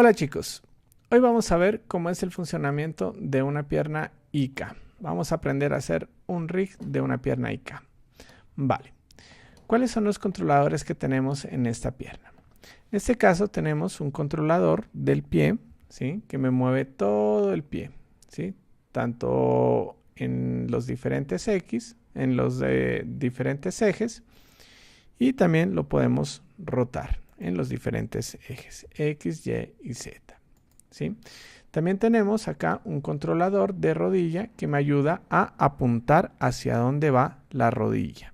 Hola chicos, hoy vamos a ver cómo es el funcionamiento de una pierna IK. Vamos a aprender a hacer un rig de una pierna IK. Vale, ¿cuáles son los controladores que tenemos en esta pierna? En este caso tenemos un controlador del pie, ¿sí? Que me mueve todo el pie, ¿sí? Tanto en los diferentes X, en los diferentes ejes, y también lo podemos rotar en los diferentes ejes X, Y y Z, ¿sí? También tenemos acá un controlador de rodilla que me ayuda a apuntar hacia dónde va la rodilla.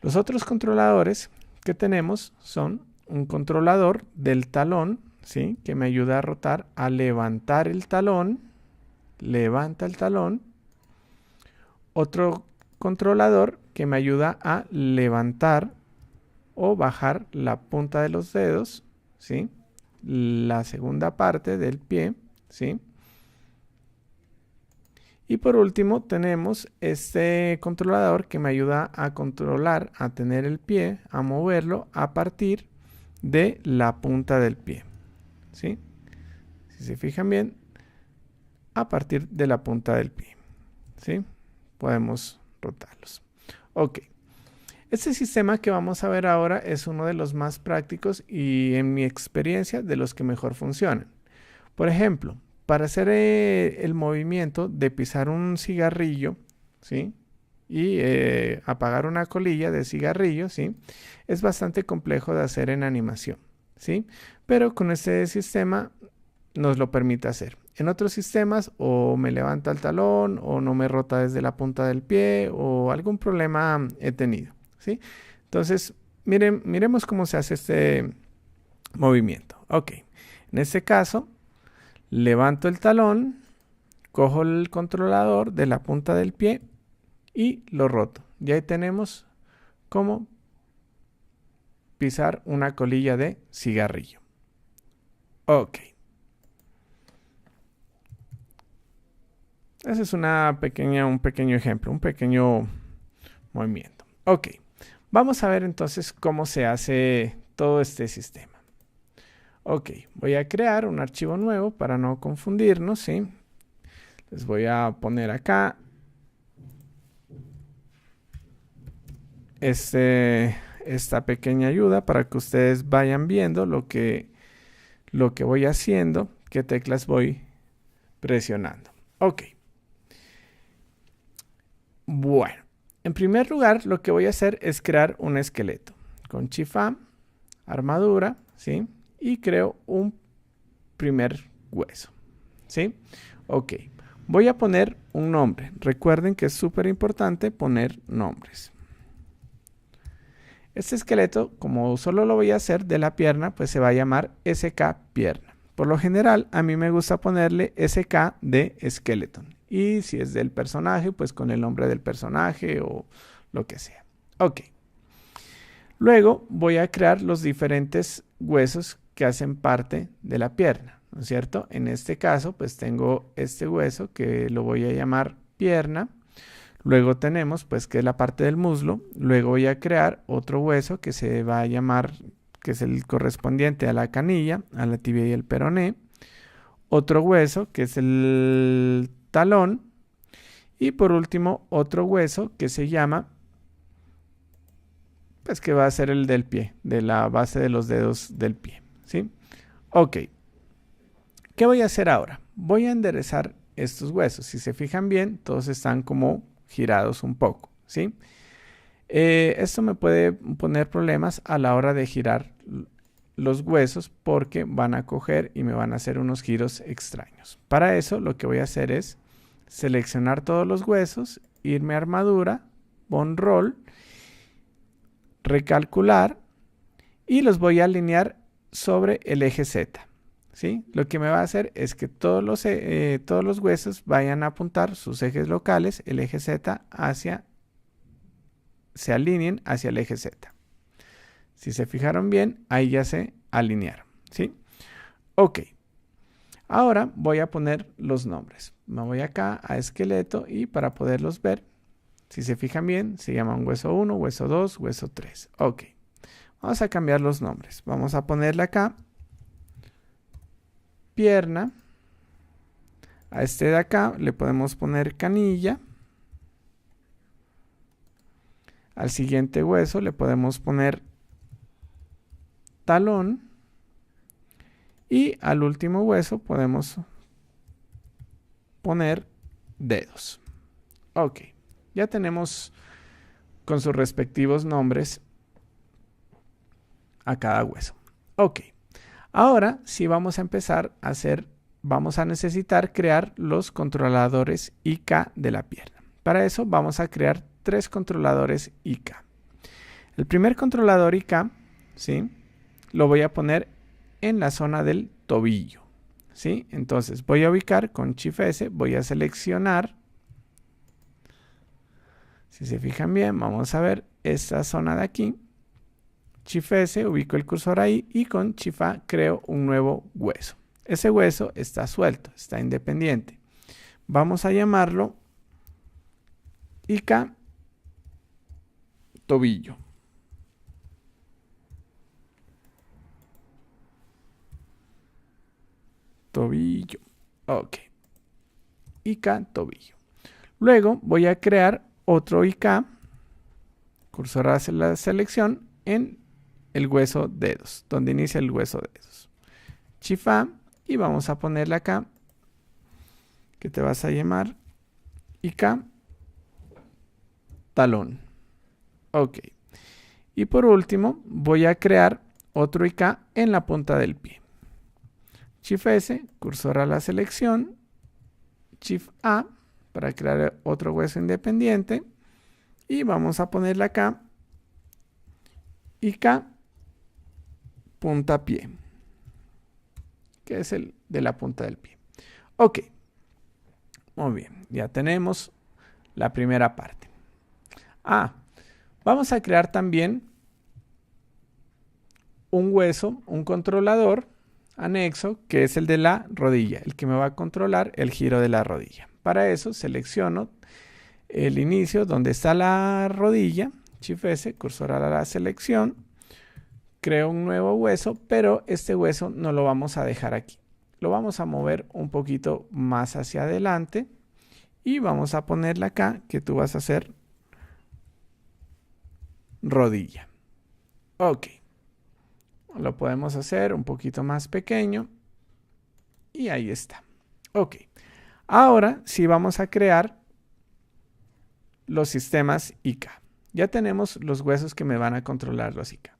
Los otros controladores que tenemos son un controlador del talón, ¿sí? Que me ayuda a rotar, a levantar el talón, levanta el talón. Otro controlador que me ayuda a levantar o bajar la punta de los dedos, ¿sí? La segunda parte del pie, ¿sí? Y por último tenemos este controlador que me ayuda a controlar, a tener el pie, a moverlo a partir de la punta del pie, ¿sí? Si se fijan bien, a partir de la punta del pie, ¿sí? Podemos rotarlos. Ok. Este sistema que vamos a ver ahora es uno de los más prácticos y en mi experiencia de los que mejor funcionan. Por ejemplo, para hacer el movimiento de pisar un cigarrillo, ¿sí? Y apagar una colilla de cigarrillo, ¿sí? Es bastante complejo de hacer en animación, ¿sí? Pero con este sistema nos lo permite hacer. En otros sistemas o me levanta el talón o no me rota desde la punta del pie o algún problema he tenido, ¿sí? Entonces, miremos cómo se hace este movimiento. Ok, en este caso, levanto el talón, cojo el controlador de la punta del pie y lo roto. Y ahí tenemos cómo pisar una colilla de cigarrillo. Ok. Ese es un pequeño ejemplo, un pequeño movimiento. Ok, vamos a ver entonces cómo se hace todo este sistema. Ok, voy a crear un archivo nuevo para no confundirnos, ¿sí? Les voy a poner acá esta pequeña ayuda para que ustedes vayan viendo lo que voy haciendo, qué teclas voy presionando. Ok. Bueno, en primer lugar lo que voy a hacer es crear un esqueleto. Con Shift A, armadura, ¿sí? Y creo un primer hueso, ¿sí? Ok, voy a poner un nombre. Recuerden que es súper importante poner nombres. Este esqueleto, como solo lo voy a hacer de la pierna, pues se va a llamar SK pierna. Por lo general, a mí me gusta ponerle SK de skeleton. Y si es del personaje, pues con el nombre del personaje o lo que sea. Ok. Luego voy a crear los diferentes huesos que hacen parte de la pierna, ¿no es cierto? En este caso, pues tengo este hueso que lo voy a llamar pierna. Luego tenemos, pues, que es la parte del muslo. Luego voy a crear otro hueso que se va a llamar, que es el correspondiente a la canilla, a la tibia y el peroné. Otro hueso que es el talón. Y por último, otro hueso que se llama, pues que va a ser el del pie, de la base de los dedos del pie, ¿sí? Ok. ¿Qué voy a hacer ahora? Voy a enderezar estos huesos. Si se fijan bien, todos están como girados un poco, ¿sí? Esto me puede poner problemas a la hora de girar los huesos porque van a coger y me van a hacer unos giros extraños. Para eso lo que voy a hacer es seleccionar todos los huesos, irme a armadura, bone roll, recalcular y los voy a alinear sobre el eje Z, ¿sí? Lo que me va a hacer es que todos los huesos vayan a apuntar sus ejes locales, el eje Z se alineen hacia el eje Z. Si se fijaron bien, ahí ya se alinearon, ¿sí? Ok. Ahora voy a poner los nombres. Me voy acá a esqueleto y para poderlos ver, si se fijan bien, se llaman hueso 1, hueso 2, hueso 3. Ok. Vamos a cambiar los nombres. Vamos a ponerle acá pierna. A este de acá le podemos poner canilla. Al siguiente hueso le podemos poner talón. Y al último hueso podemos poner dedos. Ok, ya tenemos con sus respectivos nombres a cada hueso. Ok, ahora sí vamos a empezar a hacer, vamos a necesitar crear los controladores IK de la pierna. Para eso vamos a crear 3 controladores IK. El primer controlador IK, ¿sí?, lo voy a poner en la zona del tobillo, ¿sí? Entonces voy a ubicar con Shift S, voy a seleccionar. Si se fijan bien, vamos a ver esta zona de aquí. Shift S, ubico el cursor ahí y con Shift A creo un nuevo hueso. Ese hueso está suelto, está independiente. Vamos a llamarlo IK tobillo. Tobillo. Ok. IK tobillo. Luego voy a crear otro IK. Cursor hacia la selección en el hueso dedos, donde inicia el hueso dedos. Shift A y vamos a ponerle acá que te vas a llamar IK talón. Ok. Y por último voy a crear otro IK en la punta del pie. Shift S, cursor a la selección, Shift A para crear otro hueso independiente y vamos a ponerle acá IK punta pie, que es el de la punta del pie. Ok, muy bien, ya tenemos la primera parte. Vamos a crear también un hueso, un controlador anexo, que es el de la rodilla, el que me va a controlar el giro de la rodilla. Para eso selecciono el inicio donde está la rodilla, Shift S, cursor a la selección, creo un nuevo hueso, pero este hueso no lo vamos a dejar aquí. Lo vamos a mover un poquito más hacia adelante y vamos a ponerle acá que tú vas a hacer rodilla. Ok. Lo podemos hacer un poquito más pequeño. Y ahí está. Ok. Ahora sí vamos a crear los sistemas IK. Ya tenemos los huesos que me van a controlar los IK.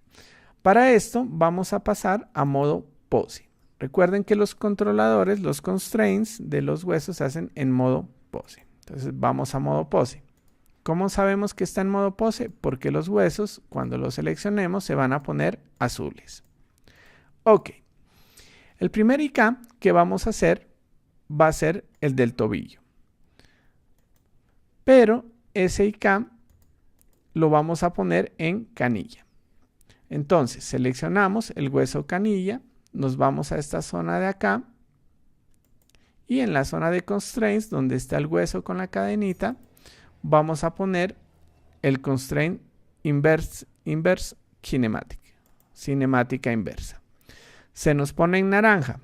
Para esto vamos a pasar a modo pose. Recuerden que los controladores, los constraints de los huesos se hacen en modo pose. Entonces vamos a modo pose. ¿Cómo sabemos que está en modo pose? Porque los huesos, cuando los seleccionemos, se van a poner azules. Ok. El primer IK que vamos a hacer va a ser el del tobillo. Pero ese IK lo vamos a poner en canilla. Entonces, seleccionamos el hueso canilla, nos vamos a esta zona de acá y en la zona de constraints, donde está el hueso con la cadenita, vamos a poner el constraint inverse kinematic, cinemática inversa. Se nos pone en naranja.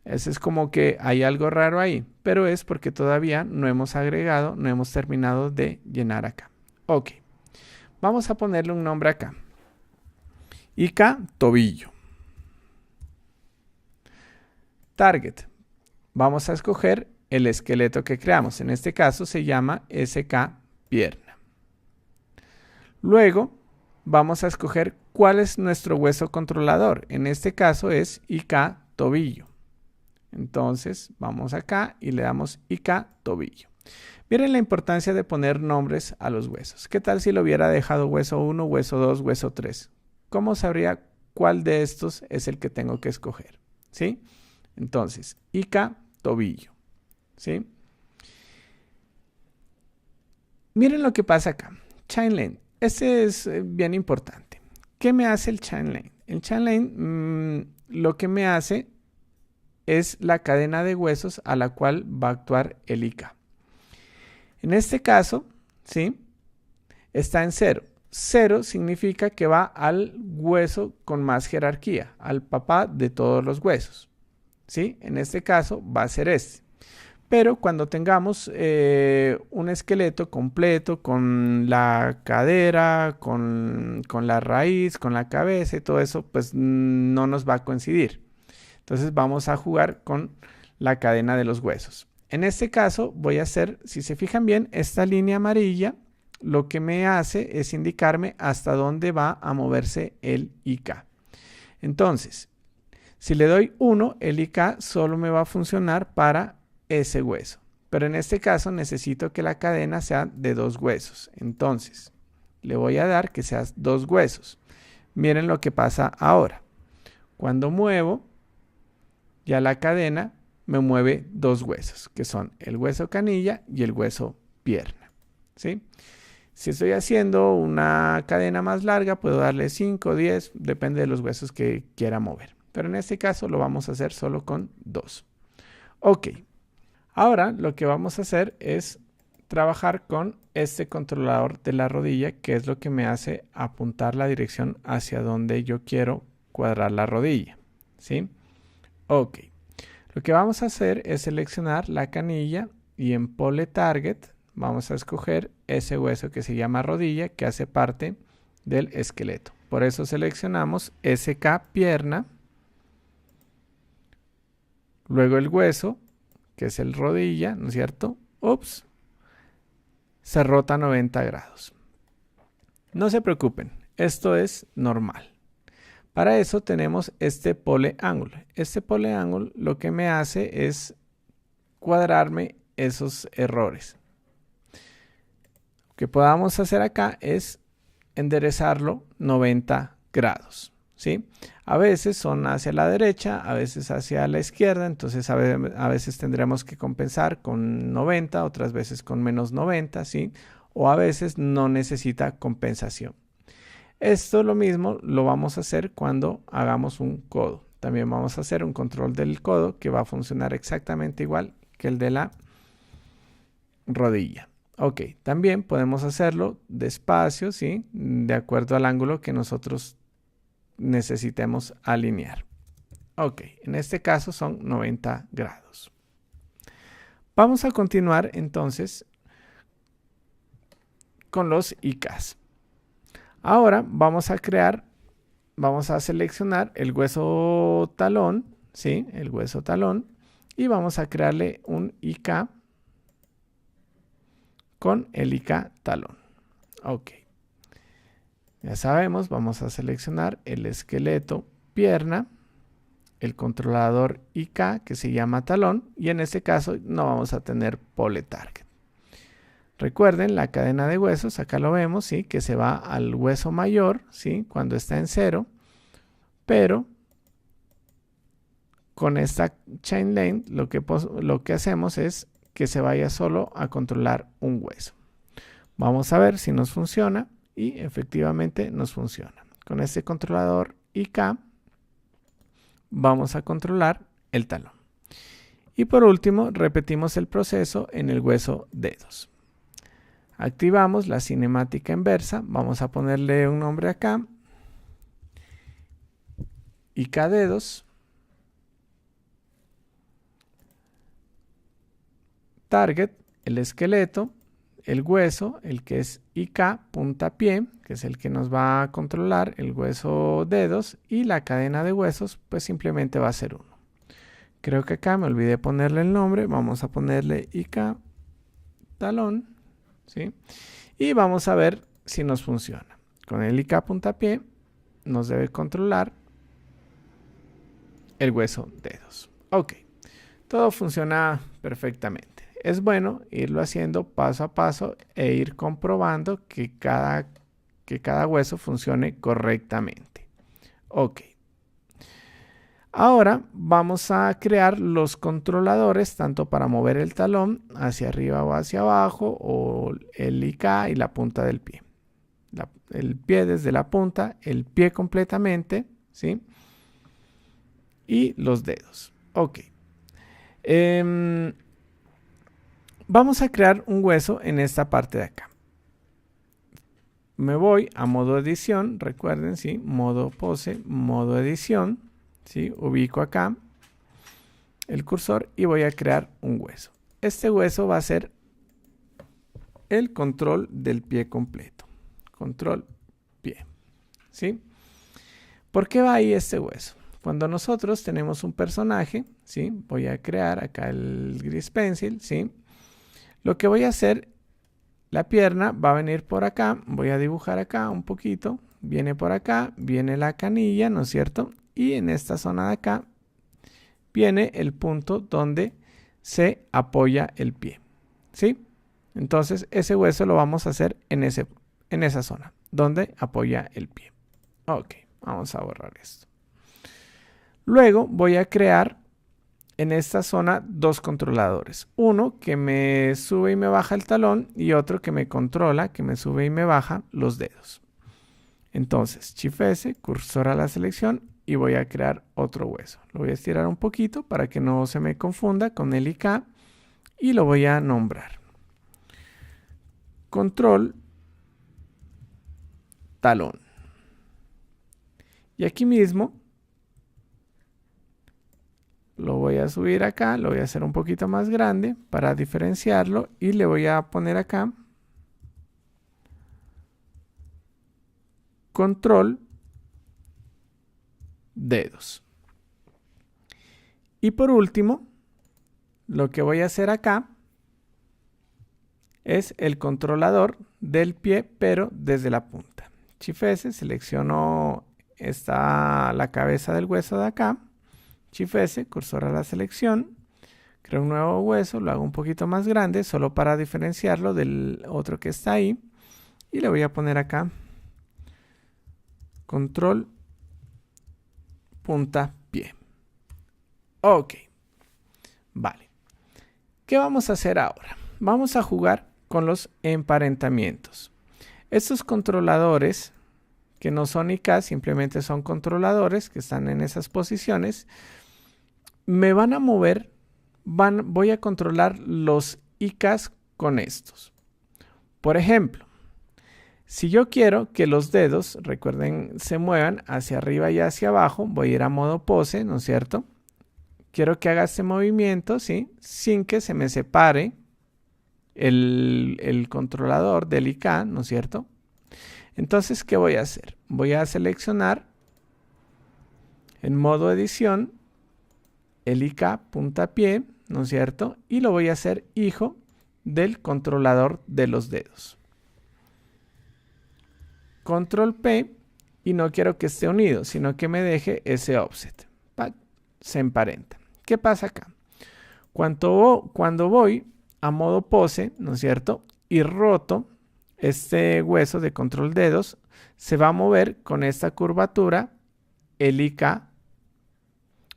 Ese es como que hay algo raro ahí, pero es porque todavía no hemos agregado, no hemos terminado de llenar acá. Ok, vamos a ponerle un nombre acá. IK tobillo. Target. Vamos a escoger el esqueleto que creamos. En este caso se llama SK pierna. Luego vamos a escoger cuál es nuestro hueso controlador. En este caso es IK tobillo. Entonces vamos acá y le damos IK tobillo. Miren la importancia de poner nombres a los huesos. ¿Qué tal si lo hubiera dejado hueso 1, hueso 2, hueso 3? ¿Cómo sabría cuál de estos es el que tengo que escoger? ¿Sí? Entonces, IK tobillo. ¿Sí? Miren lo que pasa acá. Chain length. Este es bien importante. ¿Qué me hace el chain length? El chain length lo que me hace es la cadena de huesos a la cual va a actuar el IK. En este caso, ¿sí?, está en 0. 0 significa que va al hueso con más jerarquía, al papá de todos los huesos, ¿sí? En este caso va a ser este. Pero cuando tengamos un esqueleto completo con la cadera, con la raíz, con la cabeza y todo eso, pues no nos va a coincidir. Entonces vamos a jugar con la cadena de los huesos. En este caso voy a hacer, si se fijan bien, esta línea amarilla lo que me hace es indicarme hasta dónde va a moverse el IK. Entonces, si le doy 1, el IK solo me va a funcionar para ese hueso. Pero en este caso necesito que la cadena sea de 2 huesos. Entonces, le voy a dar que sea 2 huesos. Miren lo que pasa ahora. Cuando muevo, ya la cadena me mueve 2 huesos, que son el hueso canilla y el hueso pierna, ¿sí? Si estoy haciendo una cadena más larga, puedo darle 5, 10, depende de los huesos que quiera mover. Pero en este caso lo vamos a hacer solo con 2. Ok. Ahora lo que vamos a hacer es trabajar con este controlador de la rodilla, que es lo que me hace apuntar la dirección hacia donde yo quiero cuadrar la rodilla, ¿sí? Ok. Lo que vamos a hacer es seleccionar la canilla y en Pole Target vamos a escoger ese hueso que se llama rodilla, que hace parte del esqueleto. Por eso seleccionamos SK pierna, luego el hueso, que es el rodilla, ¿no es cierto? Ups, se rota 90 grados. No se preocupen, esto es normal. Para eso tenemos este pole angle. Este pole angle lo que me hace es cuadrarme esos errores. Lo que podamos hacer acá es enderezarlo 90 grados. ¿Sí? A veces son hacia la derecha, a veces hacia la izquierda, entonces a veces tendremos que compensar con 90, otras veces con menos 90, ¿sí? O a veces no necesita compensación. Esto lo mismo lo vamos a hacer cuando hagamos un codo. También vamos a hacer un control del codo que va a funcionar exactamente igual que el de la rodilla. Ok, también podemos hacerlo despacio, ¿sí? De acuerdo al ángulo que nosotros necesitemos alinear. Ok, en este caso son 90 grados. Vamos a continuar entonces con los IKs. Ahora vamos a seleccionar el hueso talón, ¿sí? El hueso talón, y vamos a crearle un IK con el IK talón. Ok. Ya sabemos, vamos a seleccionar el esqueleto pierna, el controlador IK que se llama talón, y en este caso no vamos a tener pole target. Recuerden la cadena de huesos, acá lo vemos, ¿sí? Que se va al hueso mayor, ¿sí? Cuando está en 0, pero con esta chain length lo que hacemos es que se vaya solo a controlar un hueso. Vamos a ver si nos funciona. Y efectivamente nos funciona. Con este controlador IK vamos a controlar el talón. Y por último repetimos el proceso en el hueso dedos. Activamos la cinemática inversa. Vamos a ponerle un nombre acá. IK dedos. Target, el esqueleto. El hueso, el que es IK puntapié, que es el que nos va a controlar, el hueso dedos, y la cadena de huesos, pues simplemente va a ser 1. Creo que acá me olvidé ponerle el nombre, vamos a ponerle IK talón, ¿sí? Y vamos a ver si nos funciona. Con el IK puntapié nos debe controlar el hueso dedos. Ok, todo funciona perfectamente. Es bueno irlo haciendo paso a paso e ir comprobando que cada hueso funcione correctamente. Ok. Ahora vamos a crear los controladores tanto para mover el talón hacia arriba o hacia abajo, o el IK y la punta del pie. El pie desde la punta, el pie completamente, ¿sí? Y los dedos. Ok. Vamos a crear un hueso en esta parte de acá. me voy a modo edición, recuerden, ¿sí? Modo pose, modo edición, ¿sí? Ubico acá el cursor y voy a crear un hueso. Este hueso va a ser el control del pie completo. Control pie, ¿sí? ¿Por qué va ahí este hueso? Cuando nosotros tenemos un personaje, ¿sí? Voy a crear acá el gris pencil, ¿sí? Lo que voy a hacer, la pierna va a venir por acá, voy a dibujar acá un poquito, viene por acá, viene la canilla, ¿no es cierto? Y en esta zona de acá viene el punto donde se apoya el pie, ¿sí? Entonces ese hueso lo vamos a hacer en esa zona, donde apoya el pie. Ok, vamos a borrar esto. Luego voy a crear en esta zona dos controladores. Uno que me sube y me baja el talón y otro que me controla, que me sube y me baja los dedos. Entonces, Shift S, cursor a la selección y voy a crear otro hueso. Lo voy a estirar un poquito para que no se me confunda con el y K y lo voy a nombrar. Control talón. Y aquí mismo lo voy a subir acá, lo voy a hacer un poquito más grande para diferenciarlo y le voy a poner acá control dedos. Y por último, lo que voy a hacer acá es el controlador del pie, pero desde la punta. Shift S, selecciono la cabeza del hueso de acá. Shift S, cursor a la selección. Creo un nuevo hueso, lo hago un poquito más grande, solo para diferenciarlo del otro que está ahí. Y le voy a poner acá control punta pie. Ok. Vale. ¿Qué vamos a hacer ahora? Vamos a jugar con los emparentamientos. Estos controladores, que no son IK, simplemente son controladores que están en esas posiciones, me van a mover, voy a controlar los IKs con estos. Por ejemplo, si yo quiero que los dedos, recuerden, se muevan hacia arriba y hacia abajo, voy a ir a modo pose, ¿no es cierto? Quiero que haga este movimiento, ¿sí? Sin que se me separe el controlador del IK, ¿no es cierto? Entonces, ¿qué voy a hacer? Voy a seleccionar en modo edición el IK puntapié, ¿no es cierto? Y lo voy a hacer hijo del controlador de los dedos. Control P y no quiero que esté unido, sino que me deje ese offset. Se emparenta. ¿Qué pasa acá? Cuando voy a modo pose, ¿no es cierto? Y roto este hueso de control dedos, se va a mover con esta curvatura el IK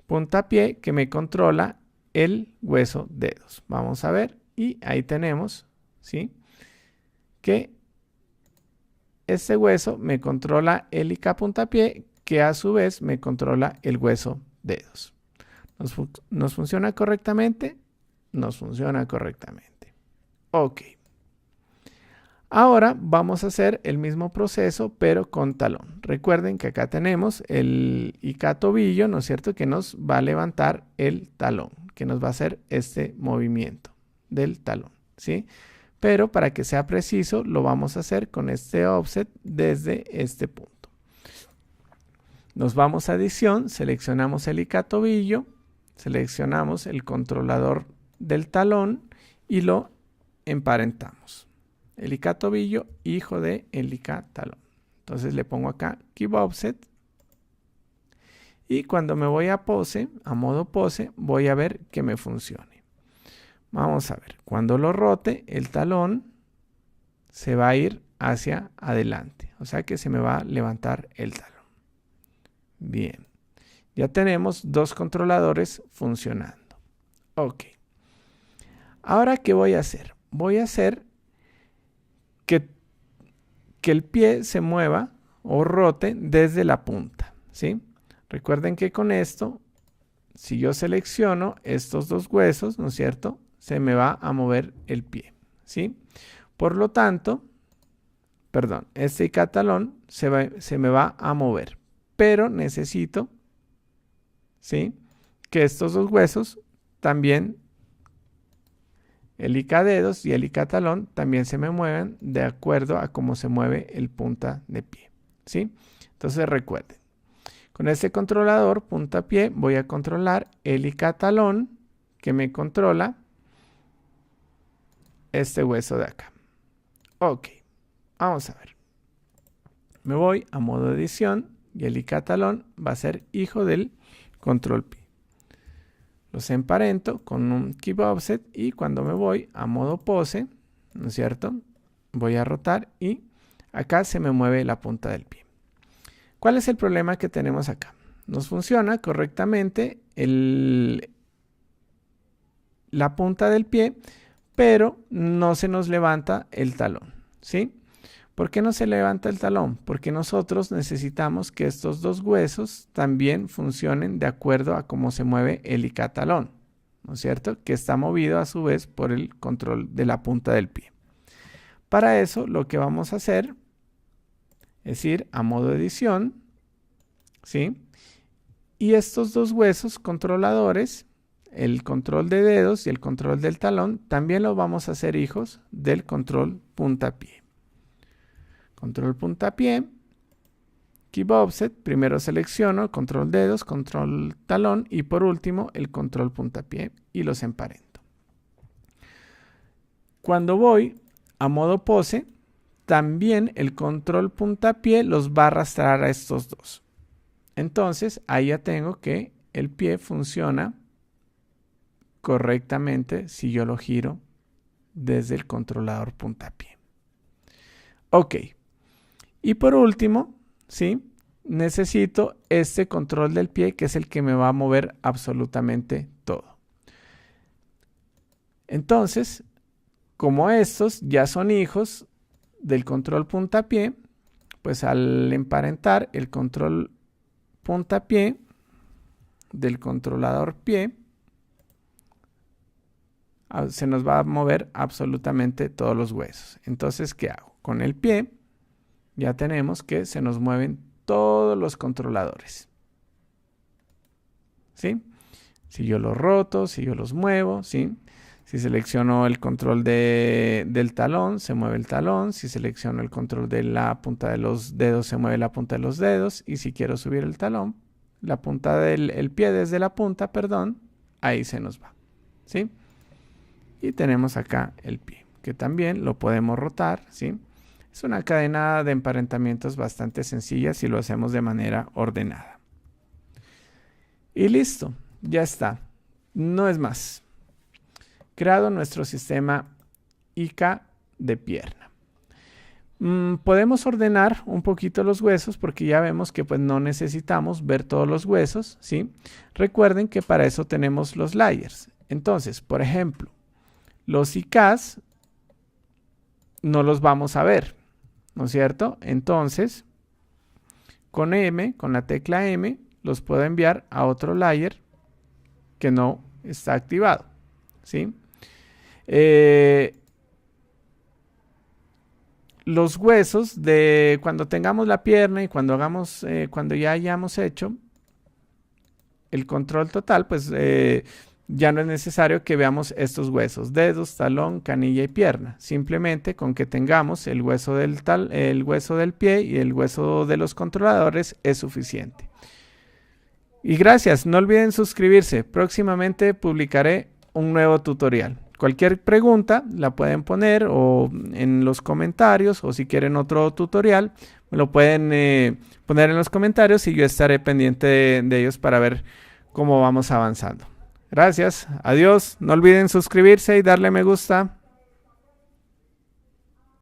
puntapié que me controla el hueso dedos. Vamos a ver y ahí tenemos, ¿sí? Que este hueso me controla el IK puntapié que a su vez me controla el hueso dedos. ¿Nos funciona correctamente? Nos funciona correctamente. Ok. Ahora vamos a hacer el mismo proceso, pero con talón. Recuerden que acá tenemos el IK tobillo, ¿no es cierto? Que nos va a levantar el talón, que nos va a hacer este movimiento del talón, ¿sí? Pero para que sea preciso, lo vamos a hacer con este offset desde este punto. Nos vamos a edición, seleccionamos el IK tobillo, seleccionamos el controlador del talón y lo emparentamos. El IK tobillo, hijo de el IK talón. Entonces le pongo acá Keep Offset. Y cuando me voy a pose, a modo pose, voy a ver que me funcione. Vamos a ver. Cuando lo rote, el talón se va a ir hacia adelante. O sea que se me va a levantar el talón. Bien. Ya tenemos dos controladores funcionando. Ok. Ahora, ¿qué voy a hacer? Voy a hacer que el pie se mueva o rote desde la punta, ¿sí? Recuerden que con esto, si yo selecciono estos dos huesos, ¿no es cierto? Se me va a mover el pie, ¿sí? Por lo tanto, perdón, este icatalón se me va a mover, pero necesito, ¿sí?, que estos dos huesos también, el icadedos y el icatalón, también se me muevan de acuerdo a cómo se mueve el punta de pie, ¿sí? Entonces recuerden, con este controlador puntapié voy a controlar el icatalón que me controla este hueso de acá. Ok, vamos a ver. Me voy a modo edición y el icatalón va a ser hijo del control pie. Los emparento con un keep offset y cuando me voy a modo pose, ¿no es cierto?, voy a rotar y acá se me mueve la punta del pie. ¿Cuál es el problema que tenemos acá? Nos funciona correctamente la punta del pie, pero no se nos levanta el talón, ¿sí? ¿Por qué no se levanta el talón? Porque nosotros necesitamos que estos dos huesos también funcionen de acuerdo a cómo se mueve el icatalón, ¿no es cierto?, que está movido a su vez por el control de la punta del pie. Para eso lo que vamos a hacer es ir a modo edición, ¿sí?, y estos dos huesos controladores, el control de dedos y el control del talón, también los vamos a hacer hijos del control puntapié. Control puntapié, keep offset, primero selecciono control dedos, control talón y por último el control puntapié y los emparento. Cuando voy a modo pose, también el control puntapié los va a arrastrar a estos dos. Entonces ahí ya tengo que el pie funciona correctamente si yo lo giro desde el controlador puntapié. Ok. Y por último, ¿sí?, necesito este control del pie que es el que me va a mover absolutamente todo. Entonces, como estos ya son hijos del control puntapié, pues al emparentar el control puntapié del controlador pie, se nos va a mover absolutamente todos los huesos. Entonces, ¿qué hago? Con el pie ya tenemos que se nos mueven todos los controladores, ¿sí? Si yo los roto, si yo los muevo, ¿sí? Si selecciono el control del talón, se mueve el talón. Si selecciono el control de la punta de los dedos, se mueve la punta de los dedos. Y si quiero subir el talón, la punta del pie desde la punta, perdón, ahí se nos va, ¿sí? Y tenemos acá el pie, que también lo podemos rotar, ¿sí? Es una cadena de emparentamientos bastante sencilla si lo hacemos de manera ordenada. Y listo, ya está. No es más. Creado nuestro sistema ICA de pierna. Podemos ordenar un poquito los huesos porque ya vemos que pues no necesitamos ver todos los huesos, ¿sí? Recuerden que para eso tenemos los layers. Entonces, por ejemplo, los ICAs no los vamos a ver, ¿no es cierto? Entonces, con la tecla M, los puedo enviar a otro layer que no está activado, ¿sí? Los huesos de cuando tengamos la pierna y cuando ya hayamos hecho el control total, pues ya no es necesario que veamos estos huesos, dedos, talón, canilla y pierna. Simplemente con que tengamos el hueso del pie y el hueso de los controladores es suficiente. Y gracias, no olviden suscribirse. Próximamente publicaré un nuevo tutorial. Cualquier pregunta la pueden poner o en los comentarios, o si quieren otro tutorial, me lo pueden poner en los comentarios y yo estaré pendiente de ellos para ver cómo vamos avanzando. Gracias, adiós, no olviden suscribirse y darle me gusta.